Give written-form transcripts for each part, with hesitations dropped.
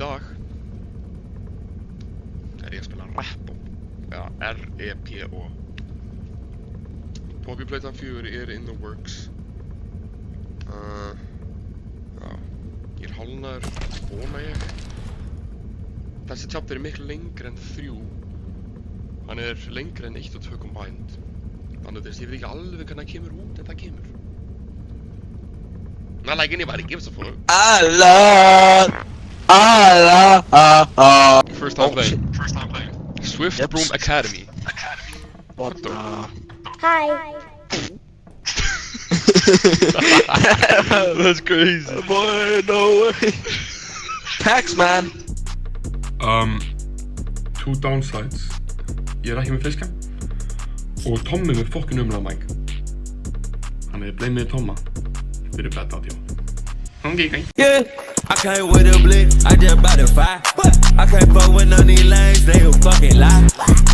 dag er ég að spila Repo. Já, R-E-P-O. Poppy Playtime 4 er in the works. Já, ég er hálfnaður, vona ég. Þessi chapter er miklu lengri en 3. Hann er lengri en 1 og 2 combined. Þannig að ég veit ekki alveg hvernig það kemur út en það kemur. Not like anybody gives a fuck. First time playing. Swift Broom Academy. What the? Hi. That's crazy. Boy, no way. Pax, man. Two downsides. Ég er ekki með facecam. Og Tommi með fokkin umræða mic. Þannig ég blame Tomma fyrir bad audio. Okay. Yeah, I can't with a blick, I just bought a fire. I can't fuck with none of these lanes, they a fucking lie.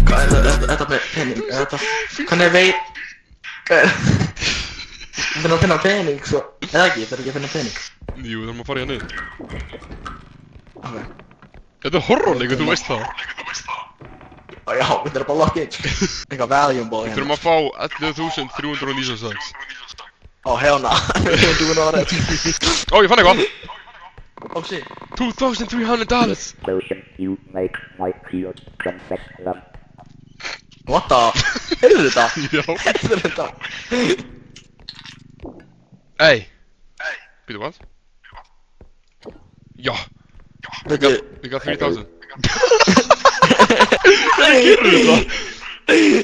Þetta pening, þetta... Hvernig veit... Við þurfum að finna pening, svo... Eða ekki, þarf ekki að finna pening. Jú, þurfum að fara hérna niður. Ok. Þetta er horrorleikur, þú veist það. Já, við þurfum bara lock in. Eitthvað valuable Við hérna. þurfum að fá 11.396. Oh, hell nah. We're doing all that. Ó, ég fann eitthvað! Oh shit. $2,300! Motion you make my fear transexual. What the? Heyrðu þetta? Já. Heyrðu þetta? Ey! Býtu, what? Já! We got 3,000. Hvernig gerur þetta?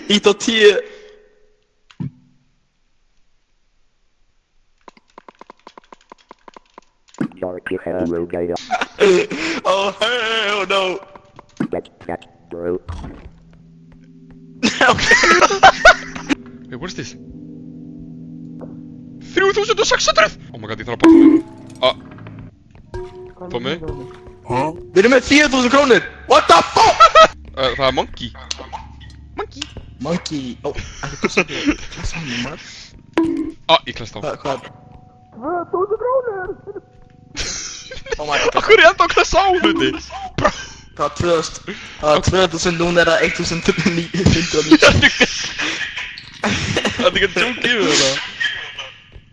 Ít á 10. Dark hero guy. Oh hell no. Let's get bro. Okay. Wait, what is this? 3,600! Oh my god, ég þarf að bata mig. Tommi? Við erum með 4.000 krónur. What the fuck? Það er Monkey. Monkey. Oh, ekki klassa hann. Klassa hann, maður. Ég klast á. Hvað? 2.000 krónur! Oh my god. Akkur er ég enda að klasta á hluti? Það var 2.000. Það var 2.000, núna er það 1.990. Það er ekki að djóka yfir þetta.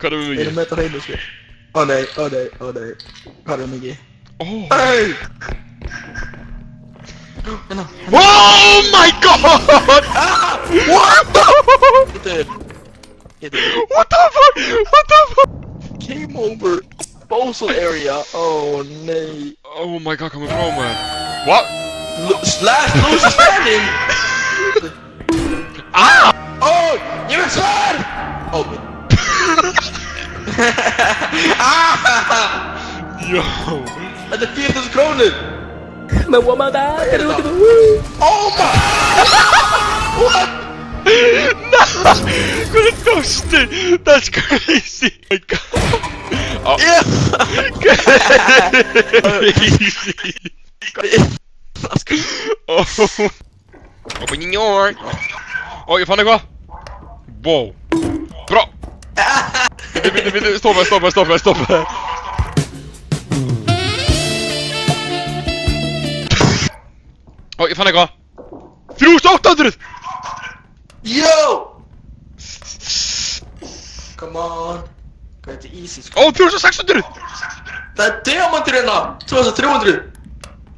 Hvað er Við við erum mikið? með þetta hreinu, sko. Ó nei, ó nei, ó nei. Hvað er mikið? Hey! Hérna. Oh my god! What the fuck? What the fuck? What the fuck? Came over disposal area. Oh nei. Oh my god, komið frá maður. What? Last loser standing. Oh, ég veit svar. Oh. Yo! Þetta er 4.000 krónur. Men what about that? Oh my. What? Hvernig tókstu? That's crazy! Oh my god! Yeah. Crazy! Oh! Open your... Ó, ég fann eitthvað! Wow! Bra! Bitu, stoppa! Ó, ég fann eitthvað! 3.800! Yo. Come on. Þetta er easy, sko. Ó, 3.600! Það er diamantur hérna. 2.300.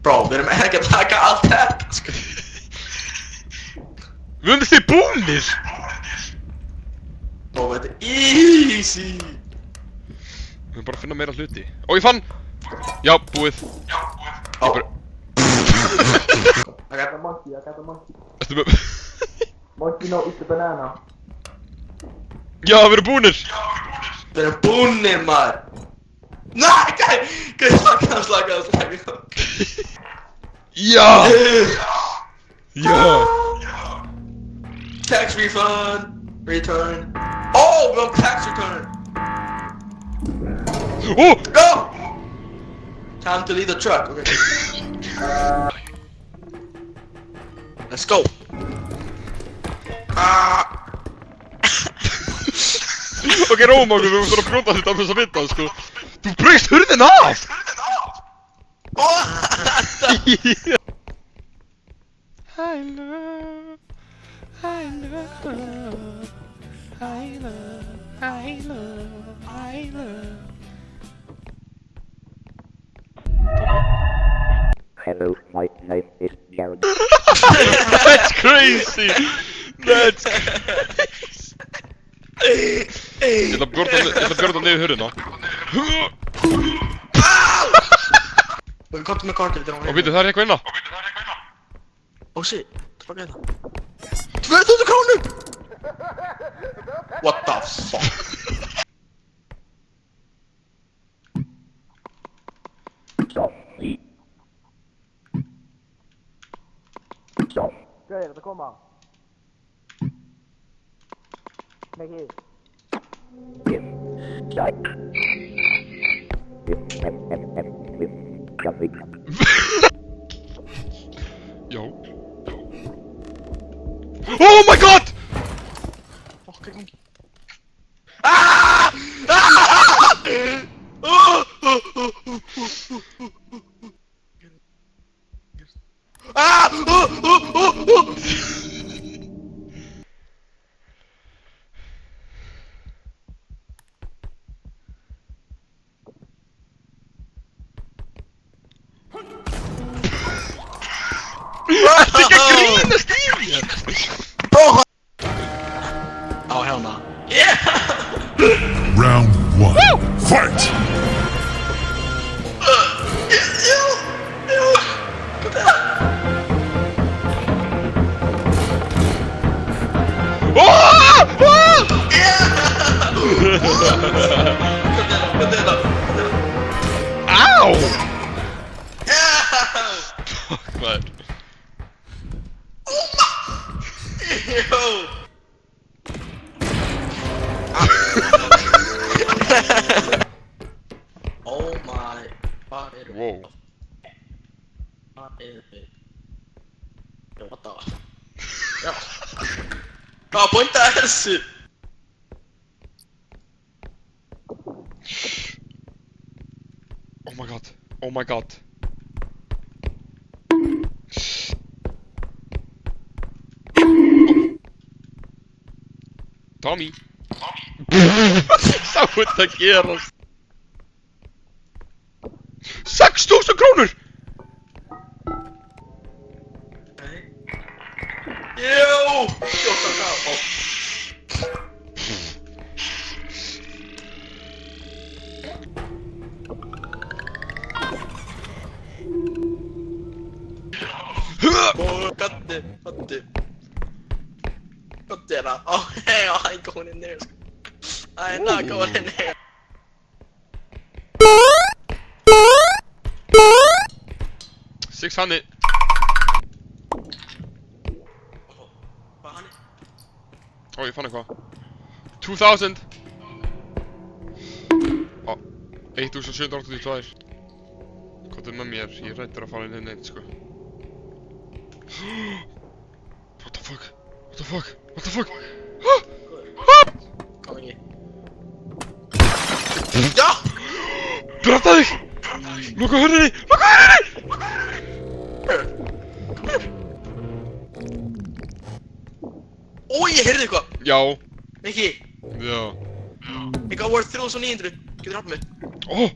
Bro, við erum ekki að taka allt þetta, sko. Við höfum þið búnir! Bro, þetta er easy. Við höfum bara að finna meira hluti. Ó, ég fann! Já, búið. Oh. I got the monkey. Ertu með... Monkey no eat the banana. Já, við erum búnir! Við erum búnir, maður. Nei, gæði, slaka. Já! Já! Tax refund. Return. Oh, we have tax return. Ó! Go! Time to leave the truck. Okay. Let's go. Ok, róum okkur, við höfum svona að brjóta þetta með þess að vita, sko. Þú braust hurðina af! Hello, my name is Jared. That's crazy! That's crazy! Ég ætla að björða niður hurðina. Við komum með kortið til hún. Og býtu, það er eitthvað inna. Oh shit, hvað er það? 2000 krónur! What the fuck? Gauðir, þetta koma. Mikið. Já. Oh my god! Fuck, er hún? Ah! Þetta er ekki að grínast í mér! Oh, hell no. Round one. Fight! Ow! Fuck, man. Oh my. Hvað er það? Wow. Hvað er það? Já, what the? Já. Hvað pointa er þessu? Oh my god. Oh my god. Tommy. Sá þetta gerast. 6.000 krónur! Jú! 14k. What did I? Oh, hey, I ain't going in there. I ain't not going in there. $600. Ó, ég fann eitthvað. 2.000. Ó, 1.782. Hvað er með mér? Ég er ræddur að fara inn neitt, sko. What the fuck? What the fuck? What the fuck? Kom ekki. Já! Brata þig! Loka hurðinni! Loka hurðinni! Ó, ég heyrði eitthvað! Já. Mikki, Já. ég gaf worth 3.900. Getur hjálpað mér? Ó!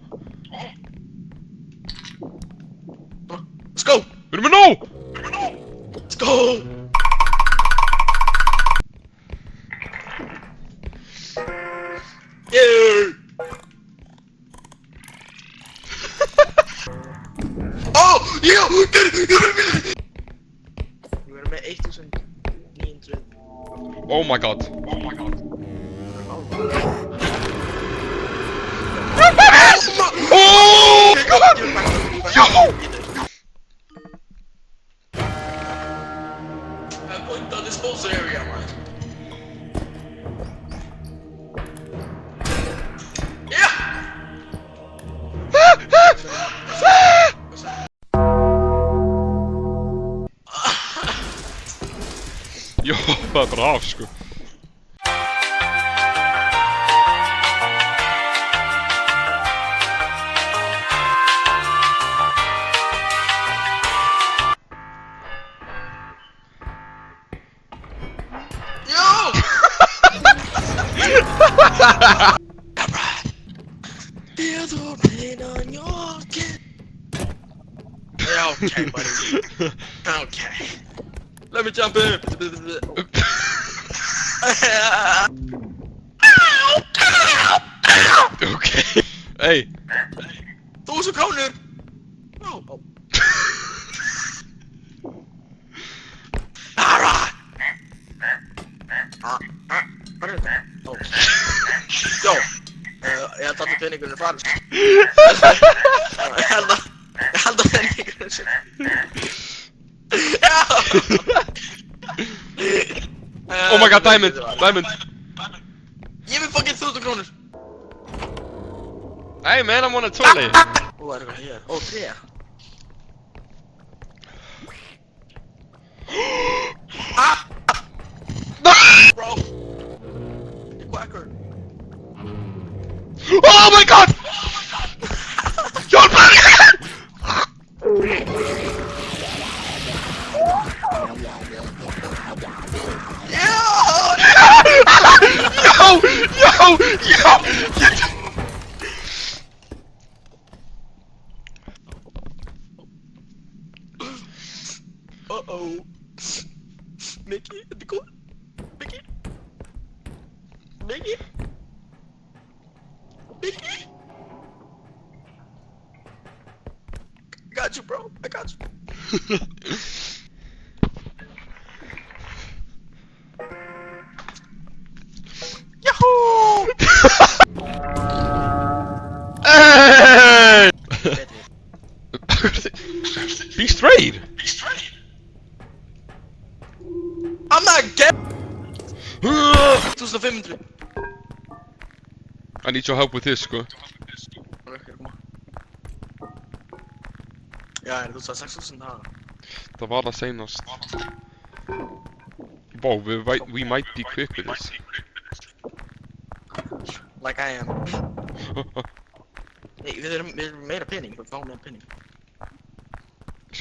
Let's go! Við erum með nóg! Let's go! Yeah! Oh! Ég verður með 1.900. Oh my god. Oh my god. Oh my god! Já! Point the disposal area, man. Yeah! Ég hoppaði bara af, sko. Feel the pain on your skin. Yeah, okay, buddy. Okay. Let me jump in. Okay. Hey. 1000 kronor! Oh. Alright! Vad är det? Oh. Jo! Jag har tagit penningen fram. Jag hade penningen. Oh my god, diamond! Diamond! Ge mig fucking 1000 kronor! Hey man, I'm on a toilet! Oh, är det här? Oh, 3! Bro! You quacker! Oh my god! Hjälp mig! Yo! Uh-oh. Mickey, är det cool? Mickey? Mickey? Mickey? I got you, bro. I got you. Yahoo! Hey! Be straight! I'm not gay! 1500. I need your help with this, sko. Ja, du tar 6000 här. Det var det senast. Wow, we might be quick with this. Like I am. Nej, vi är mera penning. Vi får mer penning.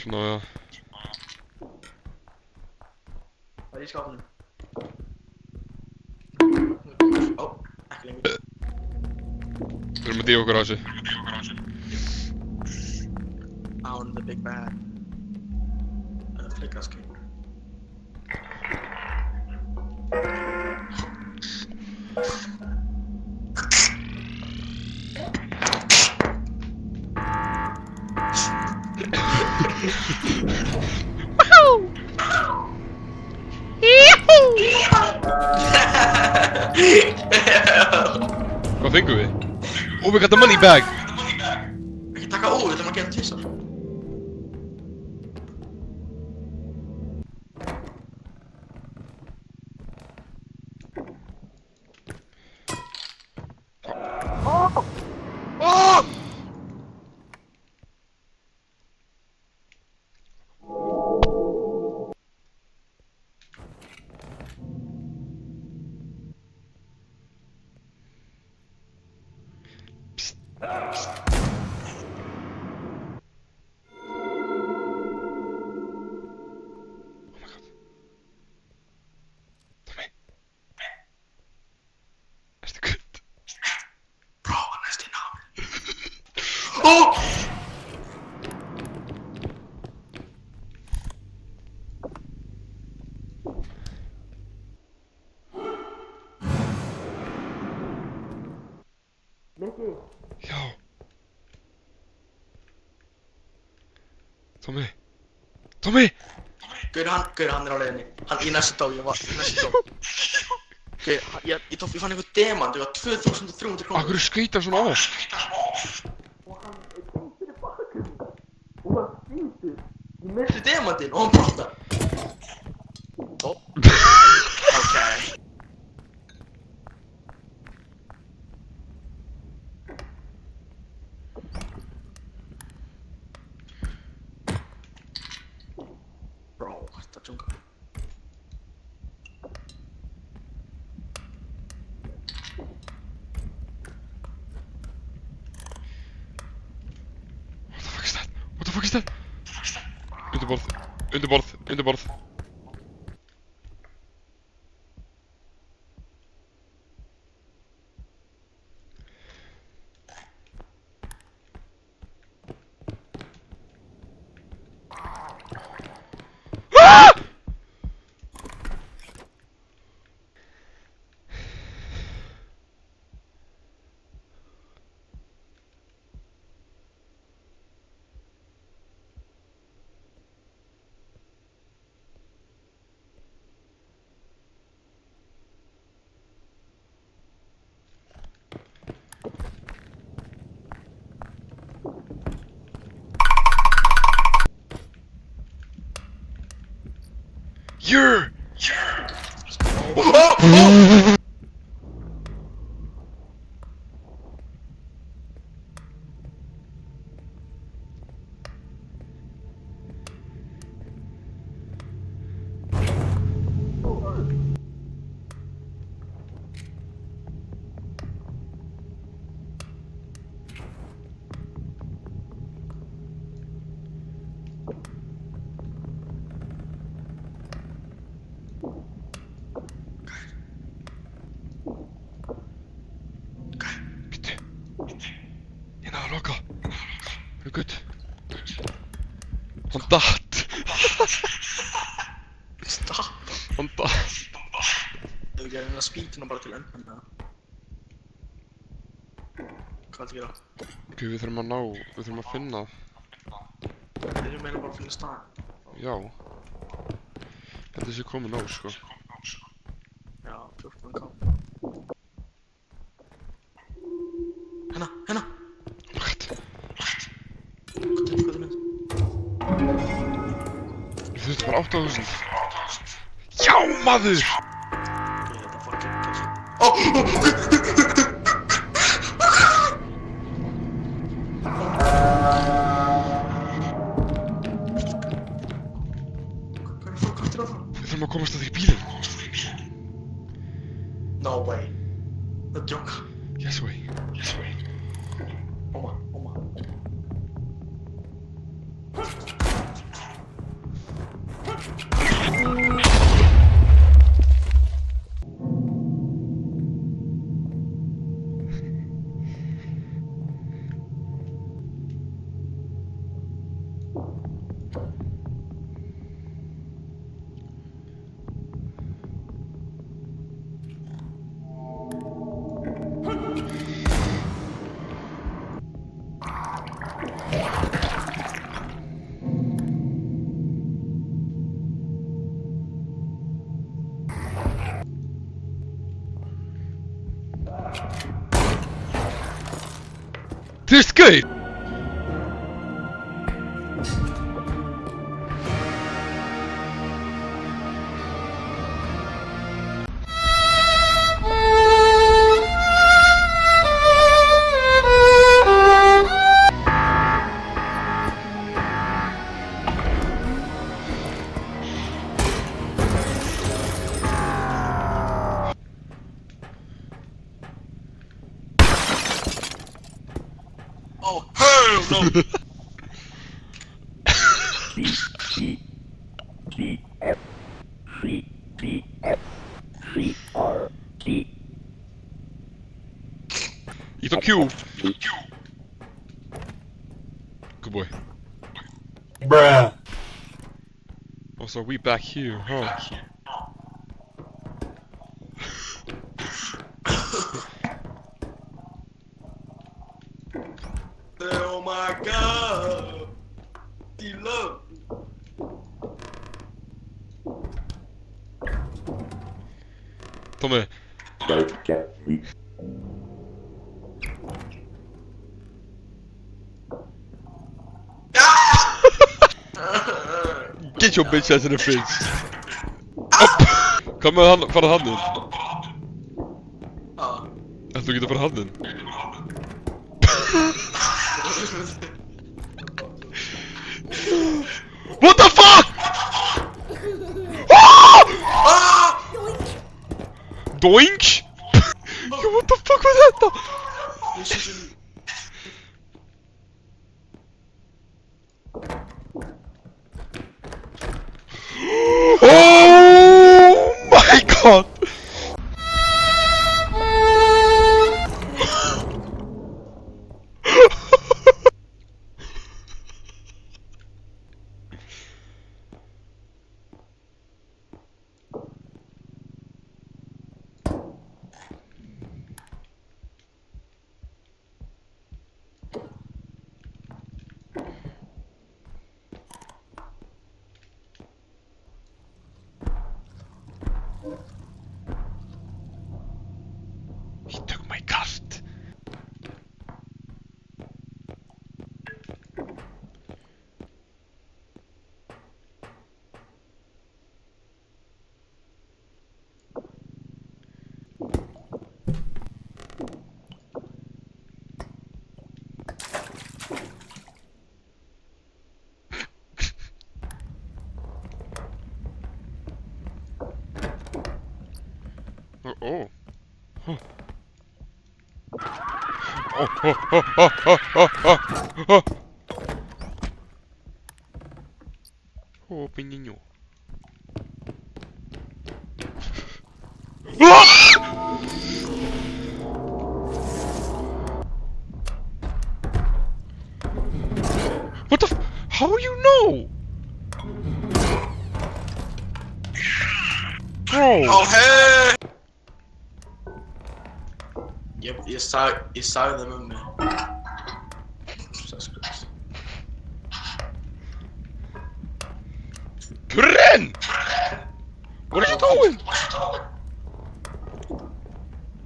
Nå ja. Vad är det skapen nu? Oh, äckling. Är det med det och garage? On the big bad. Flickas king. Vad tänker vi? Oh, we got the money bag! Jag kan tacka utan man kan inte tysta. Ja. Tommy! Gud, han är alene. Han i nästa tag, jag var i nästa tag. Okej, jag tog fan något teman, det var 2300 kronor. Akkur skeitar svona á? Du missade teman din, och han pratar. Oh. Okej. Bro, ta chunga. What the fuck is that? Underborð. Yeah! Bitte. Hérna, loka. Það er gutt. Hann datt. Stopp. Hann datt. Ef við gerum það spýtuna bara til endan með það. Hvað er að gera? Ok, við þurfum að finna. Við erum meira bara að finna staðinn. Já. Þetta sé komin á, sko. Já, 14k. Hérna. What? Hvað er mynd? Við þurftum bara 8.000. Já, maður! Ég þetta fara að gegja. Við þurfum að komast að því í bílinn. No way. Það er djóka. Yes way. Óma. This guy! Oh, hell no! Eat on Q. Good boy. Bruh. Oh, so we back here, huh? Oh my god! He love. Tommy. Don't get me. Get your bitch ass in the fridge. Upp! Kom með hann, fara hann inn. Ættu ekki að fara hann inn? What the fuck? Doink! Yo, what the fuck var þetta? Oh my god! Oh. Huh. Oh. Oh, pequenininho. What the f- How you know? Bro! Oh, hey! Je zou hem mee. Bren! What are you doing?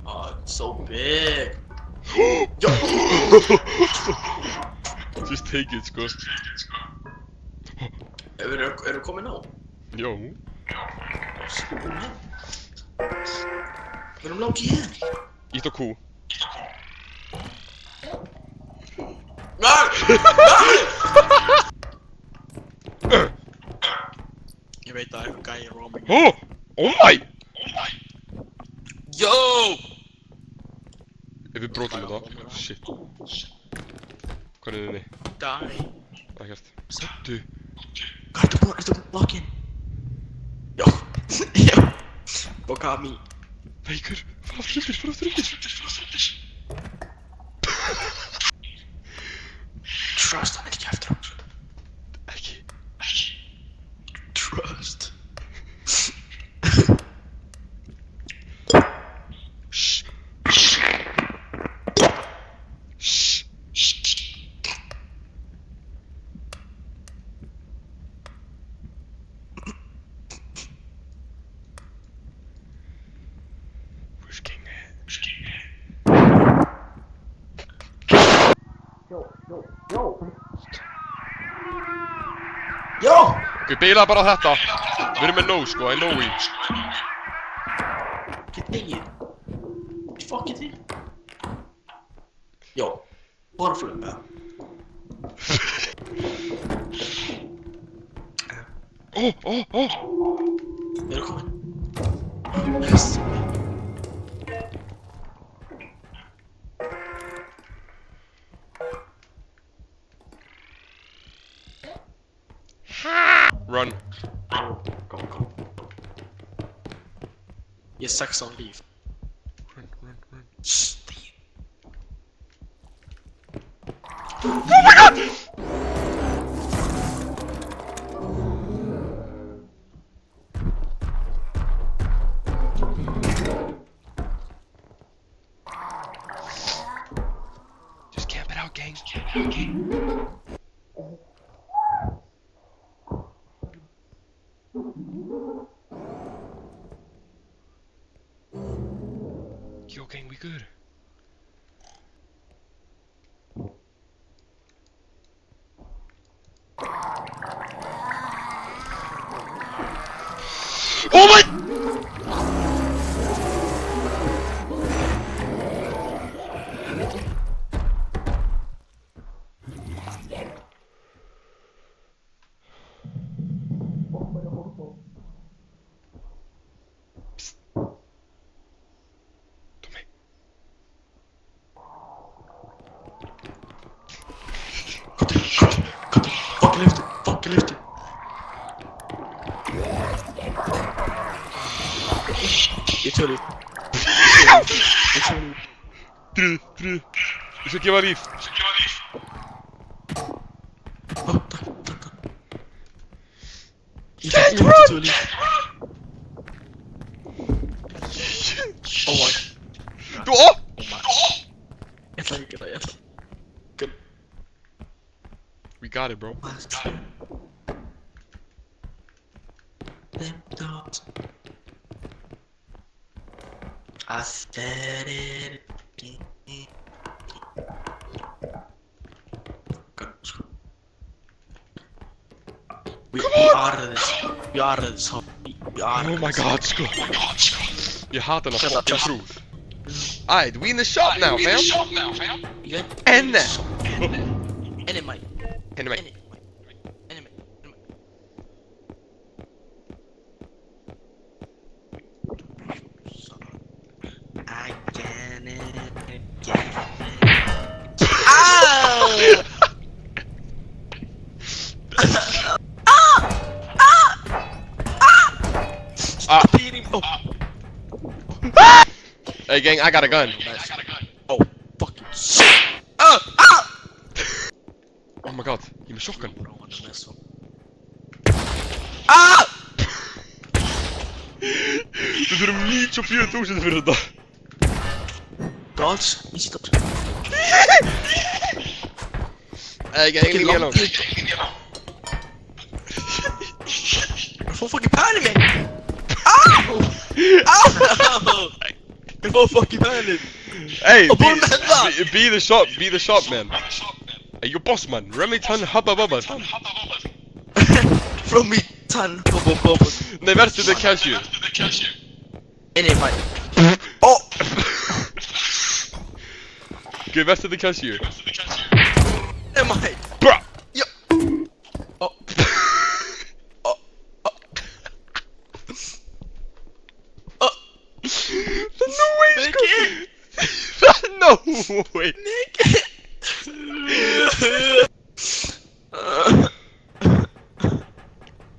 Oh, it's so big. Just take it, sko. Er du komið nóg? Jo. Við erum langt í hér. Ítt á Q. Nei! Ég veit að það er eitthvað gæi roaming. Oh! Oh my! Yo! Ef við brotum þetta. Shit. Hvað er þinni? Die. Ekkert. Settu. Hvað ertu blokkin? Jó. Jó. Bokami. Veikur. Fara aftur undir. Trust hann ekki eftir hans. Ekki. Trust. Shh. Where's King at? Jó! Ok, beila bara þetta. Við erum með no, sko. I know we. Get þegið. Fucking þig. Jó. Bara flug með það. Oh! Við erum komin. Yes. Run. Go. Ég er 6 án líf. Run. Stíð. Just camp it out, gang. Yo, gang, we good. Oh my! Tommy. Fucking lift it. Ég tjóð líf. Dröð. Ég skal gefa líf. Takk. Ég tjóð líf. Oh my. Du, oh! Ég ætla ekki að gera það, Good. We got it, bro. I said it. We are this. Oh my god, sko. Ég hata hana fucking trúð. Alright, we in the shop now, fam. And now. Anyway. Hey gang, I got a gun. Oh, fucking shit! Ah! Oh my god, ég er með shotgun. Bro, hann er með svo. Ah! Við þurfum 94.000 fyrir þetta. Gods, easy dogs. Hey gang, leave me alone. You're full fucking panic, man! Ow! Ow! You're full fucking panic! Hey, Oh, boy, man, that. be the shop man. Hey, you boss man, Remington Hubba Bubba. From me, tan, bubba. Nej, värst är the cashew. Any fight. Oh! Okej, värst är the cashew. Am I? Bra! Ja! Oh. Oh. Oh. Oh. There's no way it's Nick! going. No way. Nick!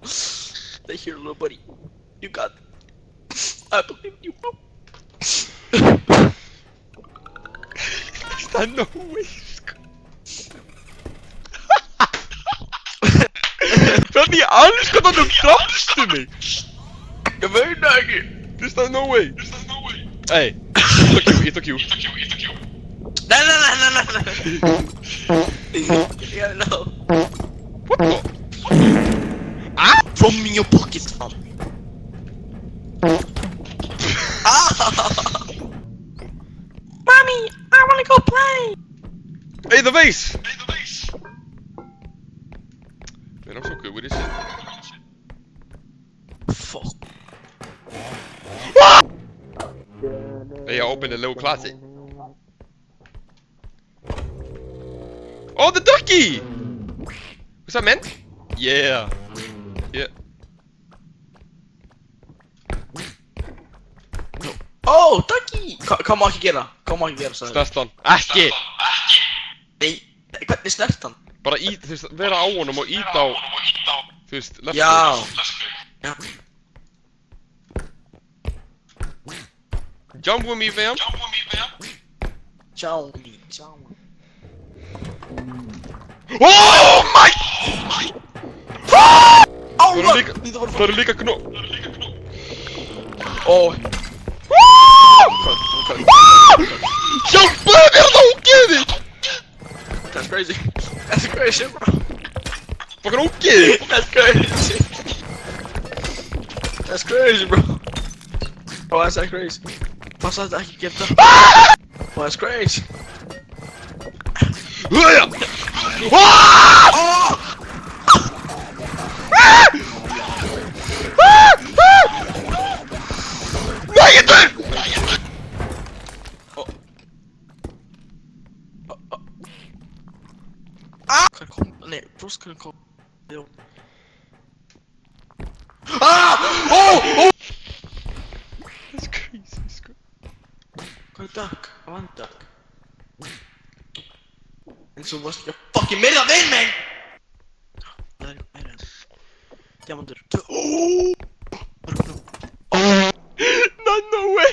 Stay here, little buddy. You got it. I believe you, bro. There's no way it's going. Hvernig í anskotanum drafstu mig? Jag vet inte. There's no way. Hey, it's a Q. Nej. Yeah, no. What the? From your pocket, man. Mommy, I wanna go play. Hey, the vase! Man, I'm so good with this shit. Fuck. Hey, I opened a little closet. Oh, the ducky! What's that, man? Yeah. Yeah. Oh, ducky! Kom ekki gera sagði. Snert hann. Ekki! Nei, hvernig snert hann? Bara ít, þú veist, vera á honum og ít á, þú veist, left. Já. Jump with me, fam. Tjá. Oh my! Oh Það eru líka knó. Oh. Hjálpaðu mér það ógeði! That's crazy, bro. Fokkar ógeði! That's crazy, bro. Oh, that's crazy. Passa þetta ekki geta. Oh, that's crazy. Høja! Oh! Nei, ég dör! Hvað kom? Nei, broskarinn kom. Jó. That's crazy, Hvað duck? I want duck. En svo varst ekki að fucking myrða vinn minn! Það er meira enn. Diamantur. No way!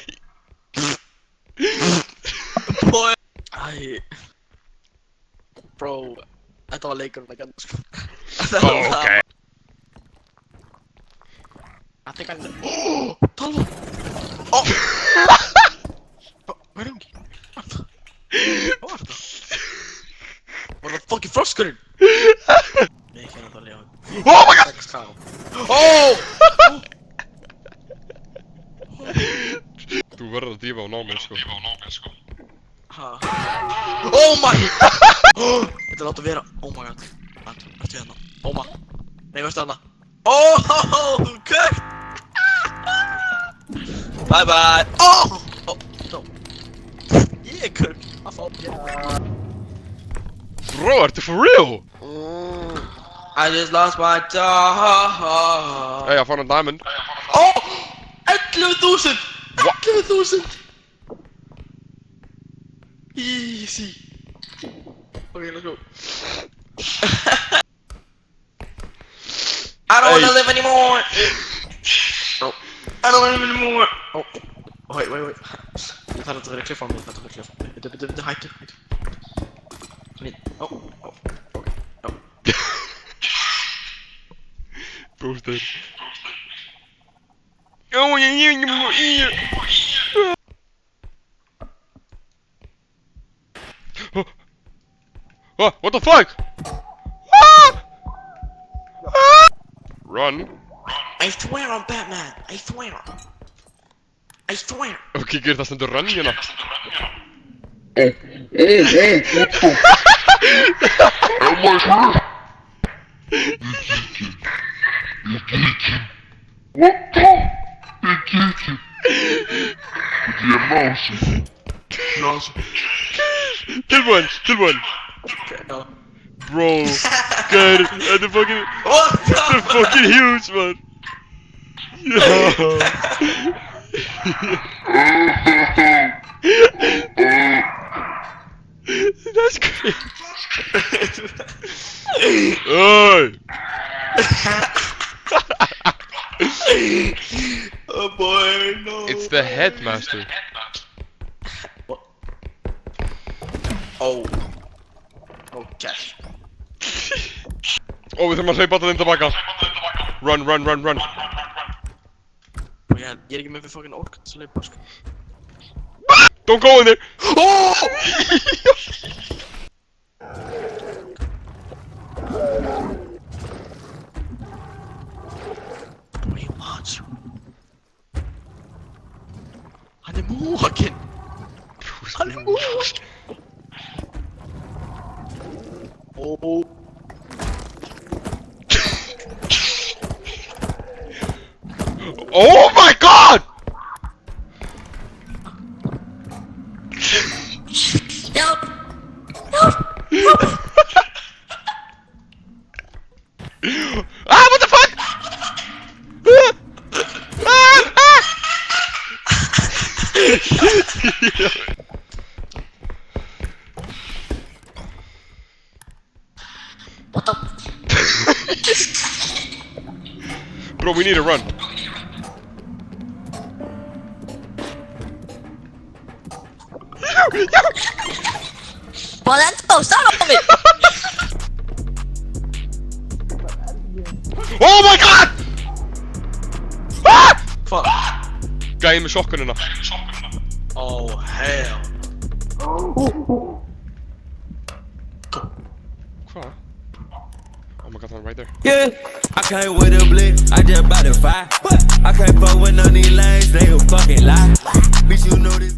Boy. Æ. Bro. Þetta var leikurinn að gæta, sko. Okay. I think I'm the... Talva! Oh! Hvað er hún? Hvað var þetta? Var það fucking froskurinn? Nei, ekki hann að lega. Oh my god! 6K. Oh! Þú verður að drífa á námið, sko. Ha. Oh my! Þetta láta vera. Oh my god. Ertu hérna? Oh my. Nei, verðstu hérna? Oh! Kurt! Bye bye! Oh! Oh, no. Ég er Kurt. Að fá. Bro, ertu for real? I just lost my dog. Hey, I found a diamond. Oh! 11.000! 11.000! Easy. Okay, let's go. I don't wanna live anymore! Oh. I don't wanna live anymore! Oh. Wait. þarf að vera kliffa á mig, þetta verður kliffa á mig. Bíddu, hættu. Ó, ok, já. Bróstur. Oh, what the fuck? Run. I swear I'm Batman, I swear. Ok, gerð það stendur run hérna. Tilbúin. Já. Bro, gauður, þetta er fucking... Þetta er fucking huge, man. Já. That's crazy. Oi! Oh boy, no. It's the headmaster. What? Oh. Okay. Ó, við þurfum að hlaupa alltaf inn tilbaka. Run. Og ég er ekki með fyrir fucking ork til að hlaupa, sko. Don't go in there! Oh! Boy, macho. Hann er mókinn. Oh. Oh my god! Ah, what the fuck? What the? Bro, we need to run. Well, that's supposed to stop it. Oh my god! Ah! Fuck. Gæði með shotgunina. Oh, hell. Hvað? Oh my god, I'm right there. Yeah, I can't with a blick, I just bought a 5. I can't fuck with none of these lanes, they a fucking lie. Bitch, you know this.